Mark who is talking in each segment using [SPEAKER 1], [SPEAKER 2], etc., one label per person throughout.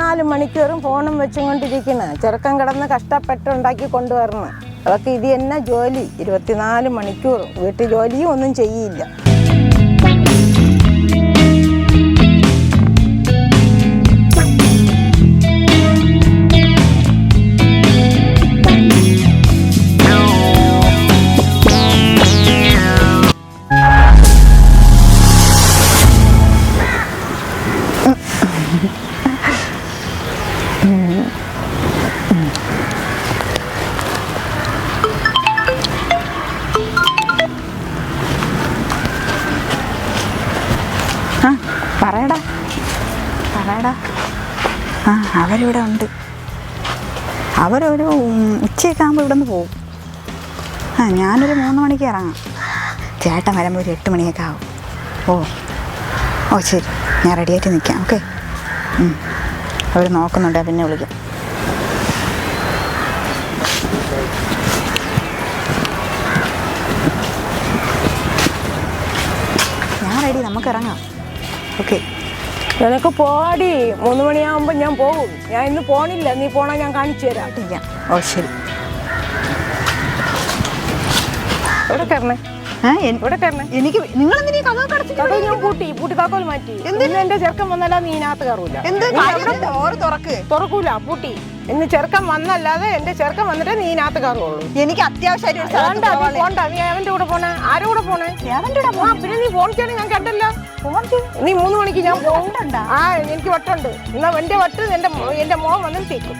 [SPEAKER 1] 24 മണിക്കൂറും ഫോണും വെച്ചും കൊണ്ടിരിക്കുന്നു. ചെറുക്കം കിടന്ന് കഷ്ടപ്പെട്ടുണ്ടാക്കി കൊണ്ടുവരണം. അതൊക്കെ ഇത് തന്നെ ജോലി. 24 മണിക്കൂറും വീട്ടിൽ ജോലിയും ഒന്നും ചെയ്യില്ല.
[SPEAKER 2] പറയടാ പറയടാ. ആ അവരിവിടെ ഉണ്ട്. അവരൊരു ഉച്ചയൊക്കെ ആകുമ്പോൾ ഇവിടെ നിന്ന് പോകും. ഞാനൊരു 3 മണിക്ക് ഇറങ്ങാം. ചേട്ടൻ വരുമ്പോൾ ഒരു 8 മണിയൊക്കെ ആവും. ഓ ശരി, ഞാൻ റെഡിയായിട്ട് നിൽക്കാം. ഓക്കെ. അവർ നോക്കുന്നുണ്ട്, പിന്നെ വിളിക്കാം. ഞാൻ റെഡി, നമുക്ക് ഇറങ്ങാം. ഓക്കെ.
[SPEAKER 1] നിനക്ക് പോടി. 3 മണിയാകുമ്പോൾ ഞാൻ പോകും. ഞാൻ ഇന്ന് പോണില്ല. നീ പോണാ ഞാൻ കാണിച്ചു തരാം.
[SPEAKER 2] ഓ ശരി.
[SPEAKER 1] എവിടെ കയറണേ?
[SPEAKER 2] ഇവിടെ കയറണേ? എനിക്ക് നിങ്ങൾ
[SPEAKER 1] ഞാൻ പൂട്ടി താക്കോൽ മാറ്റി. എന്റെ ചെറുക്കൻ വന്നല്ലാതെ നീ ഇതിനകത്ത് കയറൂല. തുറക്കൂല, പൂട്ടി. ഇന്ന് ചെറുക്കൻ വന്നല്ലാതെ എന്റെ ചെറുക്കൻ വന്നിട്ട് നീ ഇതിനകത്ത് കയറുള്ളൂ.
[SPEAKER 2] എനിക്ക് അത്യാവശ്യമായിട്ട്
[SPEAKER 1] പോണ്ട. നീ അവന്റെ കൂടെ പോണേ? ആരുടെ കൂടെ പോണേ? പിന്നെ നീ ഫോൺ ചെയ്യണേ. ഞാൻ കണ്ടല്ലോ. നീ 3 മണിക്ക് ഞാൻ പോകണ്ട. എനിക്ക് വട്ടുണ്ട്. എന്നാ എന്റെ വട്ട് എന്റെ മോൻ വന്നിട്ട് തീക്കും.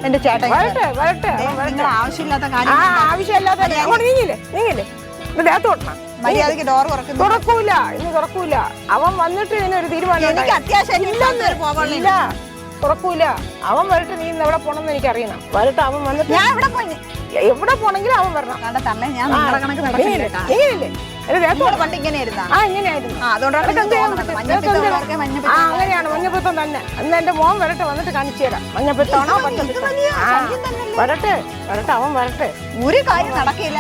[SPEAKER 2] എന്റെ ചേട്ടൻ
[SPEAKER 1] വരട്ടെ.
[SPEAKER 2] ആവശ്യമില്ലാത്ത
[SPEAKER 1] നീങ്ങില്ലേ ദേഹത്ത് കൊടുക്കണം.
[SPEAKER 2] മര്യാദക്ക് ഡോർ
[SPEAKER 1] തുറക്കൂല. ഇന്ന് തുറക്കൂല. അവൻ വന്നിട്ട് ഇതിനൊരു തീരുമാനം. ഇല്ല, തുറക്കൂല. അവൻ വരട്ടെ. നീ ഇന്ന് എവിടെ പോണെന്ന് എനിക്ക് അറിയണം. വരട്ടെ. അവൻ വന്നിട്ട്
[SPEAKER 2] ഞാൻ
[SPEAKER 1] എവിടെ പോണെങ്കിലും അവൻ വരണം. ഇങ്ങനെയല്ലേ
[SPEAKER 2] പണ്ട് ഇങ്ങനെയായിരുന്നു.
[SPEAKER 1] അങ്ങനെയാണ് മഞ്ഞപ്പിത്തം തന്നെ. ഇന്ന് എന്റെ മോൻ വരട്ടെ, വന്നിട്ട് കാണിച്ചു തരാം. മഞ്ഞപ്പിത്താണോ വരട്ടെ. അവൻ വരട്ടെ.
[SPEAKER 2] ഒരു കാര്യം നടക്കില്ല.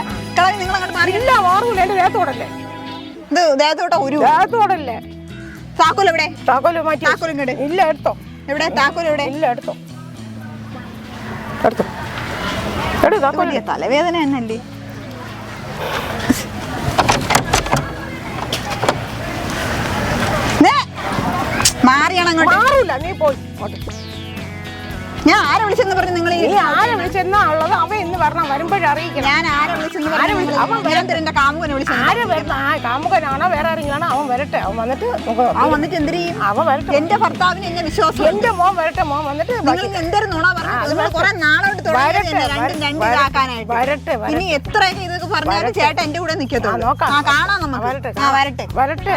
[SPEAKER 1] ഇല്ല, മാറൂല. എന്റെ ദേഹത്തോടല്ലേ. ദേഹത്തോടല്ലേ.
[SPEAKER 2] താക്കോൽ എവിടെ?
[SPEAKER 1] താക്കോല് മാറ്റി. ഇല്ല, എടുത്തോ.
[SPEAKER 2] എവിടെ താക്കോൽ? എവിടെ?
[SPEAKER 1] ഇല്ല, എടുത്തോ.
[SPEAKER 2] തലവേദന എന്നല്ലേ.
[SPEAKER 1] മാറൂല. നീ പോയി.
[SPEAKER 2] ഞാൻ ആരെ വിളിച്ചെന്ന് പറഞ്ഞു? നിങ്ങൾ
[SPEAKER 1] ആരെ വിളിച്ചെന്നാ ഉള്ളത്? അവൻ ഇന്ന് വരണം. വരുമ്പോഴറിയിക്കണം.
[SPEAKER 2] ഞാൻ ആരെ വിളിച്ചെന്ന് പറഞ്ഞു? കാമുകനെ വിളിച്ചു.
[SPEAKER 1] ആരെ വരുന്ന? കാമുകനാണോ വേറെ ആരെങ്കിലും? അവൻ വരട്ടെ. അവൻ വന്നിട്ട്
[SPEAKER 2] എന്ത് ചെയ്യും?
[SPEAKER 1] അവൻ വരട്ടെ.
[SPEAKER 2] എന്റെ ഭർത്താവിന് എന്നെ വിശ്വാസം.
[SPEAKER 1] എന്റെ മോൻ വരട്ടെ. മോൻ വന്നിട്ട്
[SPEAKER 2] എന്തായിരുന്നു കുറെ നാളോട്ട് വരട്ടെ. ഇനി എത്രയൊക്കെ ഇതൊക്കെ പറഞ്ഞാലും ചേട്ടൻ എന്റെ കൂടെ നിൽക്കത്തുള്ളൂ. കാണാം നമുക്ക്.
[SPEAKER 1] വരട്ടെ.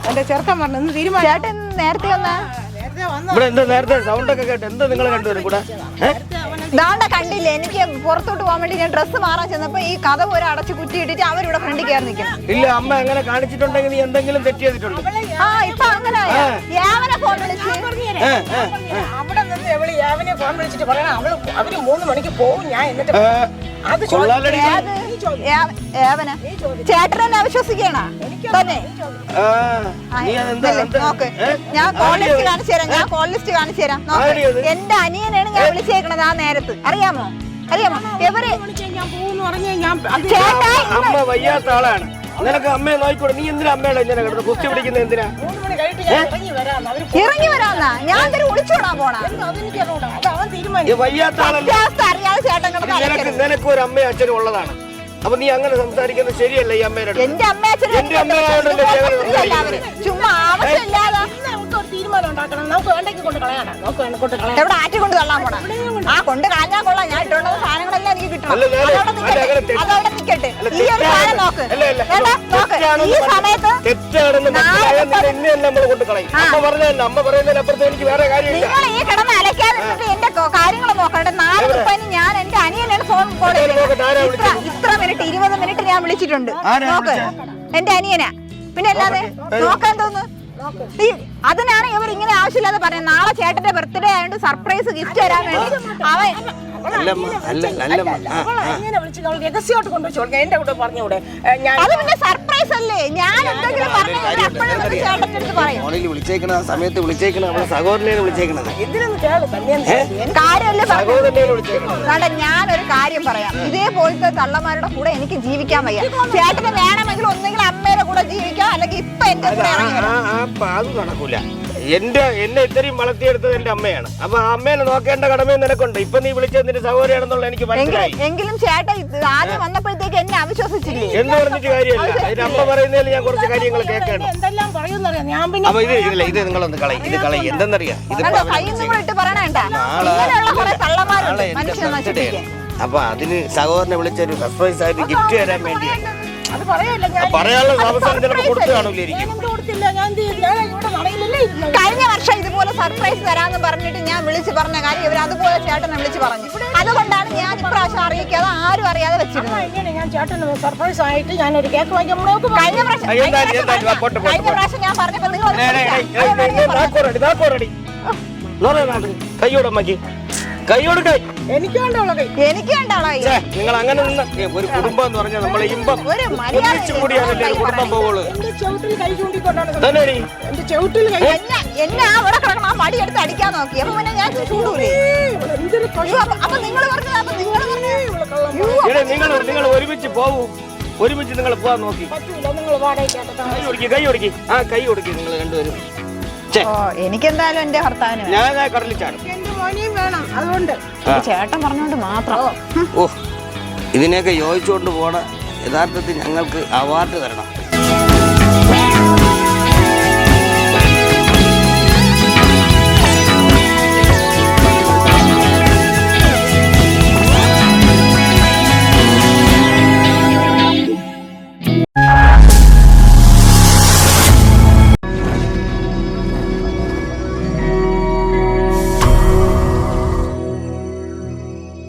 [SPEAKER 1] എന്റെ ചെറുക്കൻ പറഞ്ഞു തീരുമാനം.
[SPEAKER 2] ചേട്ടൻ നേരത്തെ വന്നാ കണ്ടില്ലേ? എനിക്ക് പുറത്തോട്ട് പോകാൻ വേണ്ടി ഞാൻ ഡ്രസ്സ് മാറാൻ ചെന്നപ്പോ ഈ കഥ പോലെ അടച്ചു കുറ്റിയിട്ടിട്ട് അവരിവിടെ ഫ്രണ്ടിൽ കയറി നിൽക്കണം.
[SPEAKER 3] ഇല്ല, അമ്മ എങ്ങനെ കാണിച്ചിട്ടുണ്ടെങ്കിൽ നീ എന്തെങ്കിലും തെറ്റ് ചെയ്തിട്ടുണ്ട്.
[SPEAKER 2] ഇപ്പൊ അങ്ങനെ ഫോൺ വിളിച്ച്
[SPEAKER 1] അവിടെ നിന്ന് എവള് യാവനെ ഫോൺ വിളിച്ചിട്ട് പറയണം അവര് 3 മണിക്ക് പോകും. ഞാൻ എന്നിട്ട്
[SPEAKER 2] ചേട്ടനെ അവിശ്വസിക്കണ തന്നെ. നോക്ക്, ഞാൻ കോൾ ലിസ്റ്റ് കാണിച്ചു തരാം. എന്റെ അനിയനാണ് ഞാൻ വിളിച്ചേക്കണത് ആ നേരത്ത്. അറിയാമോ? എവര്
[SPEAKER 3] അമ്മ വയ്യാത്ത ആളാണ്. നിനക്ക് അമ്മയെ നോക്കിക്കൂടെ? നീ എന്തിനാ അമ്മയുടെ ഇങ്ങനെ കിടന്ന് കുസ്തി പിടിക്കുന്നത്? എന്തിനാ
[SPEAKER 2] ഇറങ്ങി വരാന്നാ? ഞാൻ വിളിച്ചോടാൻ പോണ
[SPEAKER 3] വയ്യാത്ത ആളല്ലേ. നിനക്ക് ഒരു അമ്മയും അച്ഛനും ഉള്ളതാണ്. അപ്പൊ നീ അങ്ങനെ സംസാരിക്കുന്നത് ശരിയല്ല. ഈ അമ്മയുടെ
[SPEAKER 2] എന്റെ അമ്മയച്ഛനും ചുമ്മാ ആവശ്യമില്ലാതെ എവിടെ ആറ്റി കൊണ്ട് തള്ളാൻ പോണ? കൊണ്ട് കളഞ്ഞാൽ കൊള്ളാം. ഞാൻ ഇട്ടുകൊണ്ട സാധനങ്ങളെല്ലാം എനിക്ക് കിട്ടണം. അതവിടെ നിൽക്കട്ടെ. ഈ ഒരു കാര്യം നോക്ക്. ഈ സമയത്ത് നിങ്ങൾ ഈ കിടന്ന് അലക്കാതെ എന്റെ കാര്യങ്ങൾ നോക്കട്ടെ. 4 ദിവസം ഞാൻ എന്റെ അനിയനാണ് ഫോൺ കോൾ ചെയ്തത്. ഇത്ര മിനിറ്റ് 20 മിനിറ്റ് ഞാൻ വിളിച്ചിട്ടുണ്ട്. നോക്ക്, എന്റെ അനിയനാ. പിന്നെ അല്ലാതെ നോക്കാൻ തോന്നുന്നു. അതിനാണ് ഇവർ ഇങ്ങനെ ആവശ്യമില്ലാതെ പറയുന്നത്. നാളെ ചേട്ടന്റെ ബർത്ത്ഡേ ആയതുകൊണ്ട് സർപ്രൈസ് ഗിഫ്റ്റ് തരാൻ വേണ്ടി അവൻ
[SPEAKER 1] രഹസ്യമായിട്ട് കൊണ്ടുവച്ചു. എന്റെ കൂടെ പറഞ്ഞൂടെ?
[SPEAKER 2] അത് പിന്നെ സർപ്രൈസ് സർപ്രൈസ് അല്ലേ? ഞാൻ എന്തെങ്കിലും പറഞ്ഞാൽ അപ്പോഴും ചേട്ടൻ്റെ അടുത്ത് പറയും.
[SPEAKER 3] ഫോണിൽ വിളിച്ചേക്കണ ആ സമയത്ത് വിളിച്ചേക്കണ നമ്മളെ സഹോദരനെയാണ് വിളിച്ചേക്കണത്.
[SPEAKER 2] കാര്യമല്ലേ
[SPEAKER 3] സഹോദരനെയാണ് വിളിച്ചേക്കണത്.
[SPEAKER 2] കാരണം ഞാനൊരു കാര്യം പറയാം, ഇതേപോലത്തെ തള്ളമാരുടെ കൂടെ എനിക്ക് ജീവിക്കാൻ വയ്യ. ചേട്ടന് വേണമെങ്കിൽ ഒന്നെങ്കിൽ അമ്മയുടെ കൂടെ ജീവിക്കാം, അല്ലെങ്കിൽ ഇപ്പൊ എന്റെ കൂടെ ഇറങ്ങി വരാം.
[SPEAKER 3] അത് നടക്കൂല. എന്നെ ഇത്രയും വളർത്തിയെടുത്തത് എന്റെ അമ്മയാണ്. അപ്പൊ ആ അമ്മേനെ നോക്കേണ്ട കടമയും നിനക്കുണ്ട്. ഇപ്പൊ നീ വിളിച്ചത് നിന്റെ സഹോദരിയാണെന്നുള്ള എനിക്ക് മനസ്സിലായി.
[SPEAKER 2] എങ്കിലും ചേട്ടൻ ആദ്യം വന്നപ്പോഴത്തേക്ക് എന്നെ അവിശ്വസിച്ചില്ലേ?
[SPEAKER 3] എന്ന് പറഞ്ഞിട്ട് കാര്യമല്ല. അതിന്റെ അമ്മ പറയുന്നതിൽ ഞാൻ കുറച്ച് കാര്യങ്ങൾ കേൾക്കണം.
[SPEAKER 1] എന്തെല്ലാം പറയുന്നറിയാം ഞാൻ. പിന്നെ
[SPEAKER 3] അപ്പൊ ഇത് നിങ്ങളൊന്ന് കളയും. ഇത് കളയും. എന്തെന്നറിയാം, ഇത്
[SPEAKER 2] കയ്യിൽ കൂടെ ഇട്ട് പറയണേണ്ട. ഇങ്ങനെയുള്ള കുറെ കള്ളന്മാരുണ്ട് മനുഷ്യനെ നശിപ്പിക്കാൻ.
[SPEAKER 3] അപ്പൊ അതിന് സഹോദരനെ വിളിച്ചൊരു സർപ്രൈസ് ആയിട്ട് ഗിഫ്റ്റ് തരാൻ വേണ്ടിയാണ്.
[SPEAKER 1] അത് പറയല്ല, ഞാൻ
[SPEAKER 3] പറയാനുള്ള അവസരം ചിലപ്പോൾ കൊടുത്തു കാണൂലായിരിക്കും.
[SPEAKER 1] കൊടുത്തില്ല. ഞാൻ ഇവിടെ നടയിലല്ലേ ഇരുന്നത്.
[SPEAKER 2] കഴിഞ്ഞ വർഷം ഇതുപോലെ സർപ്രൈസ് തരാന്ന് പറഞ്ഞിട്ട് ഞാൻ വിളിച്ചു പറഞ്ഞ കാര്യം ഇവർ അതുപോലെ ചേട്ടനെ വിളിച്ചു പറഞ്ഞു. അതുകൊണ്ടാണ് ഞാൻ ഇപ്രാവശ്യം അറിയിക്കാതെ ആരും അറിയാതെ വെച്ചിരുന്നത്.
[SPEAKER 1] ഇങ്ങനെ ഞാൻ ചേട്ടന് സർപ്രൈസ് ആയിട്ട് ഞാനൊരു കേക്ക് വാങ്ങിക്കാൻ
[SPEAKER 2] കഴിഞ്ഞ പ്രാവശ്യം ഞാൻ പറഞ്ഞപ്പോ നിങ്ങൾ
[SPEAKER 3] കൈയോടമ്മക്ക് കൈയോട് കൈ
[SPEAKER 1] എനിക്ക് വേണ്ടവളെ കൈ
[SPEAKER 2] എനിക്ക് വേണ്ടാളായി.
[SPEAKER 3] നിങ്ങൾ അങ്ങനെ നിന്ന് ഒരു കുടുംബം എന്ന് പറഞ്ഞാൽ നമ്മളെ ഇമ്പം
[SPEAKER 2] ഒരു മര്യാദ
[SPEAKER 3] കൂടിയാണല്ലേ ഒരു കുടുംബം പോവുള്ളൂ.
[SPEAKER 1] എന്റെ ചവിട്ടിൽ കൈ ചൂണ്ടിക്കൊണ്ടാണ്
[SPEAKER 3] തന്നെടി
[SPEAKER 1] എന്റെ ചവിട്ടിൽ കൈ.
[SPEAKER 2] എന്നെ അവിടെ കിടക്കണം ആ മടി എടുത്ത് അടിക്കാൻ നോക്കി. അപ്പൊ പിന്നെ ഞാൻ ചൂടൂലേ?
[SPEAKER 1] എന്തൊരു
[SPEAKER 2] അപ്പൊ നിങ്ങൾ പറഞ്ഞത്
[SPEAKER 3] നിങ്ങൾ ഒരുമിച്ച് പോവൂ. ഒരുമിച്ച് നിങ്ങൾ പോവാൻ നോക്കി.
[SPEAKER 1] പറ്റൂല. നിങ്ങൾ വാടകയ്ക്ക്
[SPEAKER 3] കൈ കൊടുക്കി ആ കൈ കൊടുക്കി നിങ്ങൾ രണ്ടുപേരും.
[SPEAKER 2] എനിക്കെന്തായാലും എന്റെ ഭർത്താവിന് വേണം.
[SPEAKER 3] ഞാൻ കടലിൽ ചാടും.
[SPEAKER 1] എന്റെ മോനെയും വേണം. അതുകൊണ്ട്
[SPEAKER 2] ചേട്ടൻ പറഞ്ഞോണ്ട് മാത്രം.
[SPEAKER 3] ഓ ഇതിനെയൊക്കെ യോജിച്ചുകൊണ്ട് പോണ യഥാർത്ഥത്തിൽ ഞങ്ങൾക്ക് അവാർഡ് തരണം.